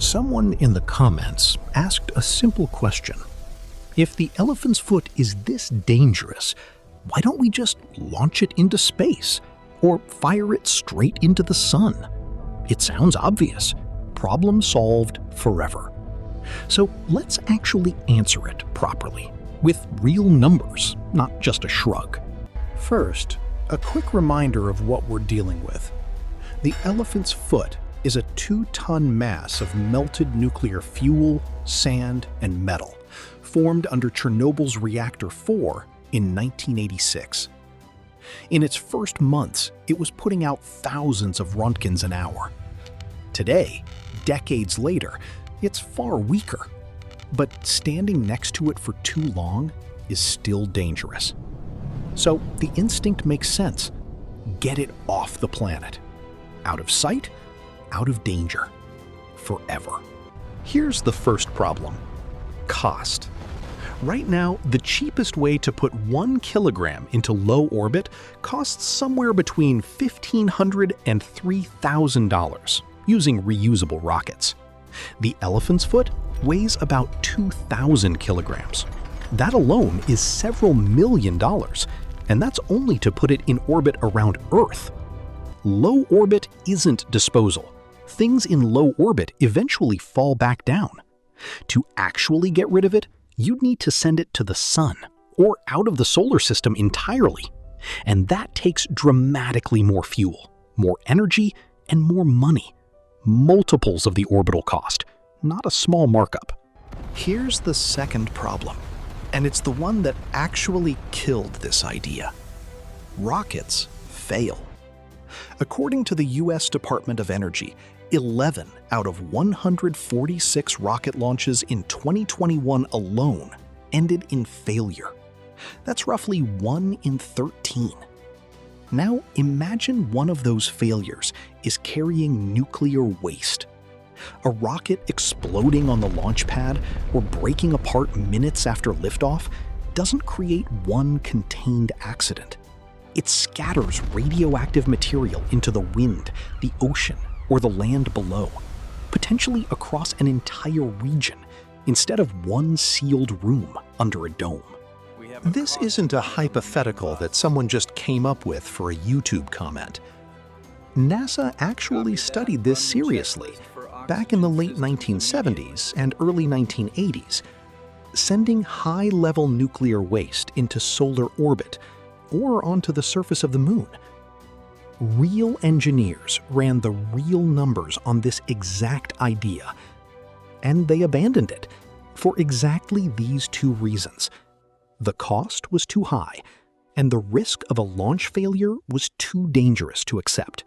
Someone in the comments asked a simple question. If the elephant's foot is this dangerous, why don't we just launch it into space or fire it straight into the sun? It sounds obvious. Problem solved forever. So let's actually answer it properly, with real numbers, not just a shrug. First, a quick reminder of what we're dealing with. The elephant's foot is a 2-ton mass of melted nuclear fuel, sand, and metal, formed under Chernobyl's reactor 4 in 1986. In its first months, it was putting out thousands of Roentgens an hour. Today, decades later, it's far weaker. But standing next to it for too long is still dangerous. So the instinct makes sense. Get it off the planet. Out of sight, out of danger. Forever. Here's the first problem. Cost. Right now, the cheapest way to put 1 kilogram into low orbit costs somewhere between $1,500 and $3,000, using reusable rockets. The elephant's foot weighs about 2,000 kilograms. That alone is several $million, and that's only to put it in orbit around Earth. Low orbit isn't disposal. Things in low orbit eventually fall back down. To actually get rid of it, you'd need to send it to the sun, or out of the solar system entirely. And that takes dramatically more fuel, more energy, and more money. Multiples of the orbital cost, not a small markup. Here's the second problem, and it's the one that actually killed this idea. Rockets fail. According to the US Department of Energy, 11 out of 146 rocket launches in 2021 alone ended in failure. That's roughly 1 in 13. Now imagine one of those failures is carrying nuclear waste. A rocket exploding on the launch pad or breaking apart minutes after liftoff doesn't create one contained accident. It scatters radioactive material into the wind, the ocean, or the land below, potentially across an entire region, instead of one sealed room under a dome. This isn't a hypothetical that someone just came up with for a YouTube comment. NASA actually studied this seriously back in the late 1970s and early 1980s, sending high-level nuclear waste into solar orbit or onto the surface of the moon. Real engineers ran the real numbers on this exact idea, and they abandoned it for exactly these two reasons. The cost was too high, and the risk of a launch failure was too dangerous to accept.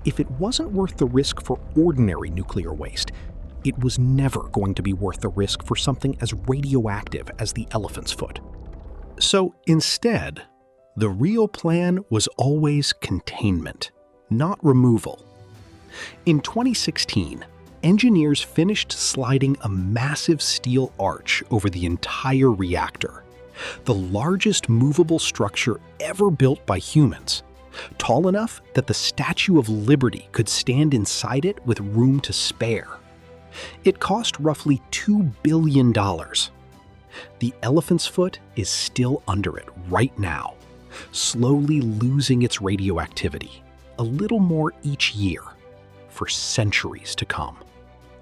If it wasn't worth the risk for ordinary nuclear waste, it was never going to be worth the risk for something as radioactive as the elephant's foot. So instead, the real plan was always containment, not removal. In 2016, engineers finished sliding a massive steel arch over the entire reactor, the largest movable structure ever built by humans, tall enough that the Statue of Liberty could stand inside it with room to spare. It cost roughly $2 billion. The elephant's foot is still under it right now, slowly losing its radioactivity, a little more each year, for centuries to come.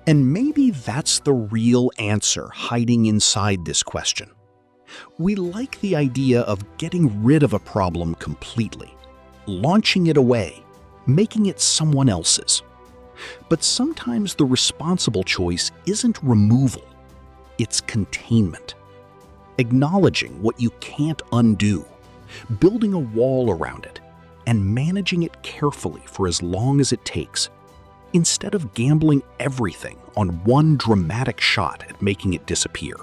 And maybe that's the real answer hiding inside this question. We like the idea of getting rid of a problem completely, launching it away, making it someone else's. But sometimes the responsible choice isn't removal, it's containment. Acknowledging what you can't undo, building a wall around it, and managing it carefully for as long as it takes, instead of gambling everything on one dramatic shot at making it disappear.